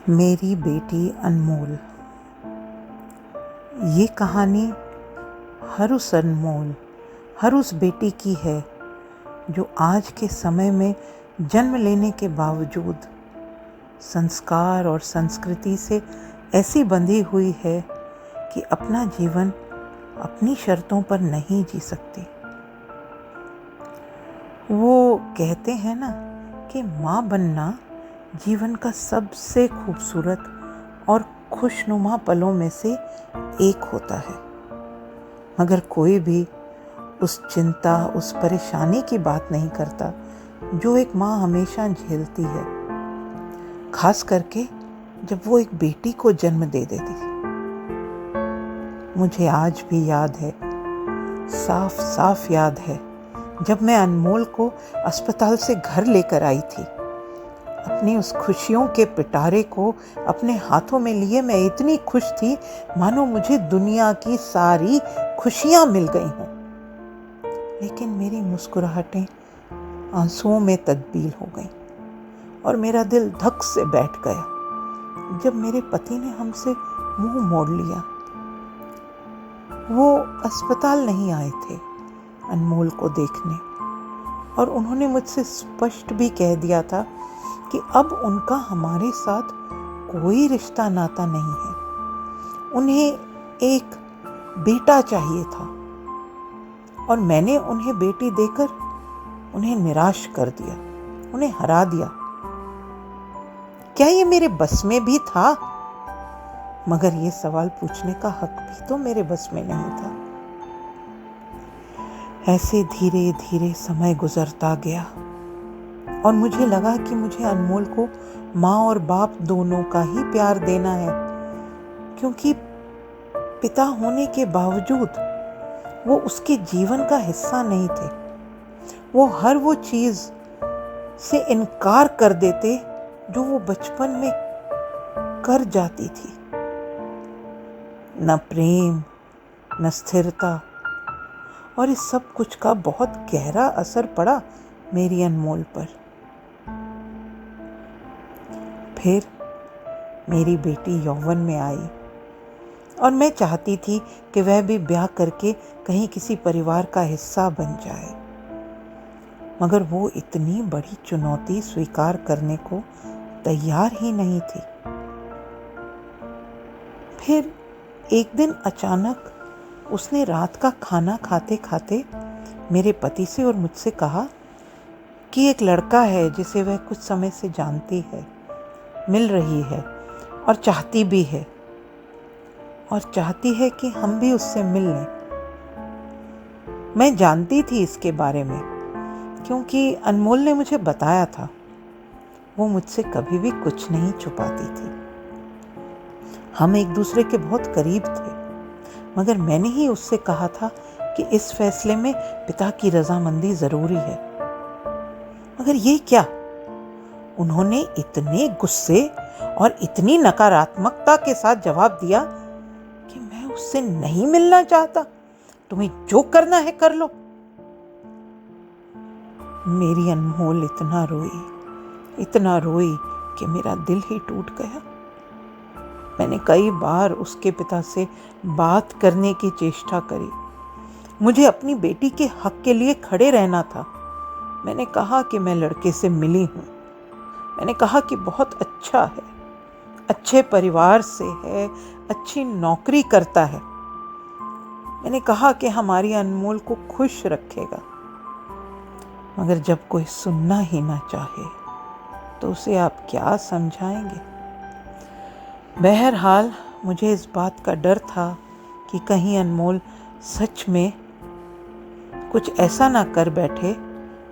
मेरी बेटी अनमोल। ये कहानी हर उस अनमोल, हर उस बेटी की है जो आज के समय में जन्म लेने के बावजूद संस्कार और संस्कृति से ऐसी बंधी हुई है कि अपना जीवन अपनी शर्तों पर नहीं जी सकती। वो कहते हैं ना कि माँ बनना जीवन का सबसे खूबसूरत और खुशनुमा पलों में से एक होता है, मगर कोई भी उस चिंता, उस परेशानी की बात नहीं करता जो एक माँ हमेशा झेलती है, खास करके जब वो एक बेटी को जन्म दे देती। मुझे आज भी याद है, साफ साफ याद है, जब मैं अनमोल को अस्पताल से घर लेकर आई थी। अपनी उस खुशियों के पिटारे को अपने हाथों में लिए मैं इतनी खुश थी मानो मुझे दुनिया की सारी खुशियां मिल गई हों। लेकिन मेरी मुस्कुराहटें आंसुओं में तब्दील हो गईं और मेरा दिल धक से बैठ गया जब मेरे पति ने हमसे मुंह मोड़ लिया। वो अस्पताल नहीं आए थे अनमोल को देखने, और उन्होंने मुझसे स्पष्ट भी कह दिया था कि अब उनका हमारे साथ कोई रिश्ता नाता नहीं है। उन्हें एक बेटा चाहिए था और मैंने उन्हें बेटी देकर उन्हें निराश कर दिया, उन्हें हरा दिया। क्या ये मेरे बस में भी था? मगर ये सवाल पूछने का हक भी तो मेरे बस में नहीं था। ऐसे धीरे धीरे समय गुजरता गया और मुझे लगा कि मुझे अनमोल को माँ और बाप दोनों का ही प्यार देना है, क्योंकि पिता होने के बावजूद वो उसके जीवन का हिस्सा नहीं थे। वो हर वो चीज से इनकार कर देते जो वो बचपन में कर जाती थी। न प्रेम, न स्थिरता, और इस सब कुछ का बहुत गहरा असर पड़ा मेरी अनमोल पर। फिर मेरी बेटी यौवन में आई और मैं चाहती थी कि वह भी ब्याह करके कहीं किसी परिवार का हिस्सा बन जाए, मगर वो इतनी बड़ी चुनौती स्वीकार करने को तैयार ही नहीं थी। फिर एक दिन अचानक उसने रात का खाना खाते खाते मेरे पति से और मुझसे कहा कि एक लड़का है जिसे वह कुछ समय से जानती है, मिल रही है और चाहती भी है, और चाहती है कि हम भी उससे मिल लें। मैं जानती थी इसके बारे में क्योंकि अनमोल ने मुझे बताया था। वो मुझसे कभी भी कुछ नहीं छुपाती थी। हम एक दूसरे के बहुत करीब थे, मगर मैंने ही उससे कहा था कि इस फैसले में पिता की रजामंदी जरूरी है। मगर ये क्या? उन्होंने इतने गुस्से और इतनी नकारात्मकता के साथ जवाब दिया कि मैं उससे नहीं मिलना चाहता, तुम्हें जो करना है कर लो। मेरी अनमोल इतना रोई कि मेरा दिल ही टूट गया। मैंने कई बार उसके पिता से बात करने की चेष्टा करी। मुझे अपनी बेटी के हक के लिए खड़े रहना था। मैंने कहा कि मैं लड़के से मिली हूँ। मैंने कहा कि बहुत अच्छा है, अच्छे परिवार से है, अच्छी नौकरी करता है। मैंने कहा कि हमारी अनमोल को खुश रखेगा। मगर जब कोई सुनना ही ना चाहे तो उसे आप क्या समझाएंगे? बहरहाल मुझे इस बात का डर था कि कहीं अनमोल सच में कुछ ऐसा ना कर बैठे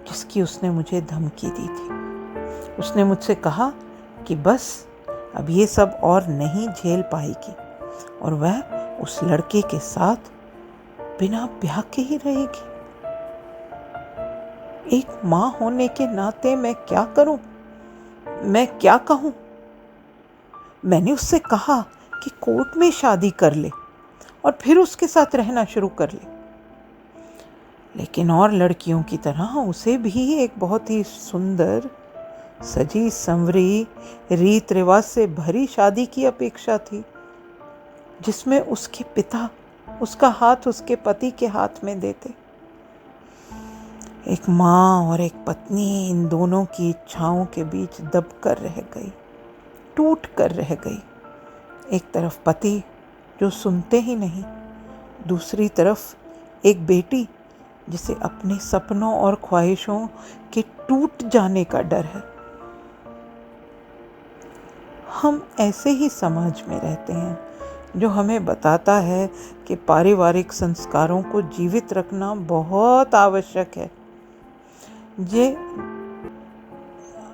जिसकी उसने मुझे धमकी दी थी। उसने मुझसे कहा कि बस अब ये सब और नहीं झेल पाएगी और वह उस लड़के के साथ बिना ब्याह के ही रहेगी। एक माँ होने के नाते मैं क्या करूं? मैं क्या कहूं? मैंने उससे कहा कि कोर्ट में शादी कर ले और फिर उसके साथ रहना शुरू कर ले, लेकिन और लड़कियों की तरह उसे भी एक बहुत ही सुंदर, सजी संवरी रीत रिवाज से भरी शादी की अपेक्षा थी, जिसमें उसके पिता उसका हाथ उसके पति के हाथ में देते। एक माँ और एक पत्नी इन दोनों की इच्छाओं के बीच दबकर रह गई, टूट कर रह गई। एक तरफ पति जो सुनते ही नहीं, दूसरी तरफ एक बेटी जिसे अपने सपनों और ख्वाहिशों के टूट जाने का डर है। हम ऐसे ही समाज में रहते हैं जो हमें बताता है कि पारिवारिक संस्कारों को जीवित रखना बहुत आवश्यक है। ये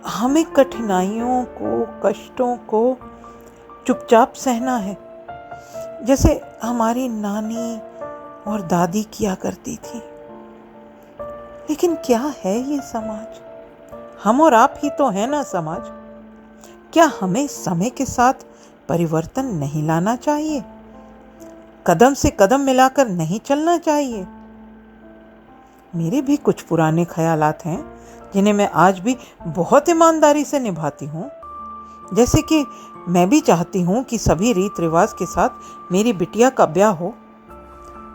हमें कठिनाइयों को, कष्टों को चुपचाप सहना है, जैसे हमारी नानी और दादी किया करती थी। लेकिन क्या है ये समाज? हम और आप ही तो है ना समाज। क्या हमें समय के साथ परिवर्तन नहीं लाना चाहिए? कदम से कदम मिलाकर नहीं चलना चाहिए? मेरे भी कुछ पुराने ख्यालात हैं जिन्हें मैं आज भी बहुत ईमानदारी से निभाती हूँ। जैसे कि मैं भी चाहती हूँ कि सभी रीत रिवाज के साथ मेरी बिटिया का ब्याह हो,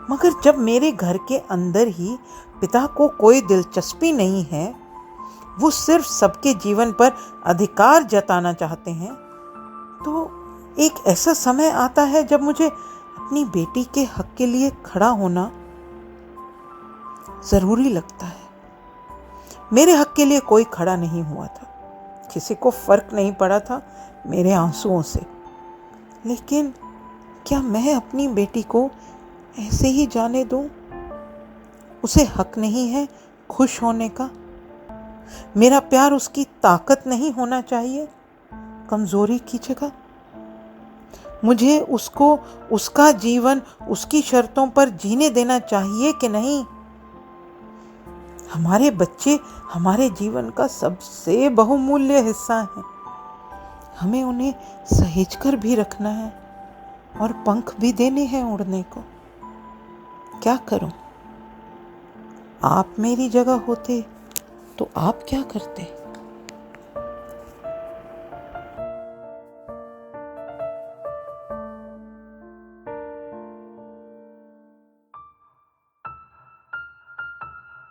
मगर जब मेरे घर के अंदर ही पिता को कोई दिलचस्पी नहीं है, वो सिर्फ सबके जीवन पर अधिकार जताना चाहते हैं, तो एक ऐसा समय आता है जब मुझे अपनी बेटी के हक के लिए खड़ा होना जरूरी लगता है। मेरे हक के लिए कोई खड़ा नहीं हुआ था, किसी को फर्क नहीं पड़ा था मेरे आंसुओं से। लेकिन क्या मैं अपनी बेटी को ऐसे ही जाने दूं? उसे हक नहीं है खुश होने का? मेरा प्यार उसकी ताकत नहीं होना चाहिए, कमजोरी की जगह? मुझे उसको उसका जीवन उसकी शर्तों पर जीने देना चाहिए कि नहीं? हमारे बच्चे हमारे जीवन का सबसे बहुमूल्य हिस्सा हैं। हमें उन्हें सहेजकर भी रखना है और पंख भी देने हैं उड़ने को। क्या करूं? आप मेरी जगह होते तो आप क्या करते?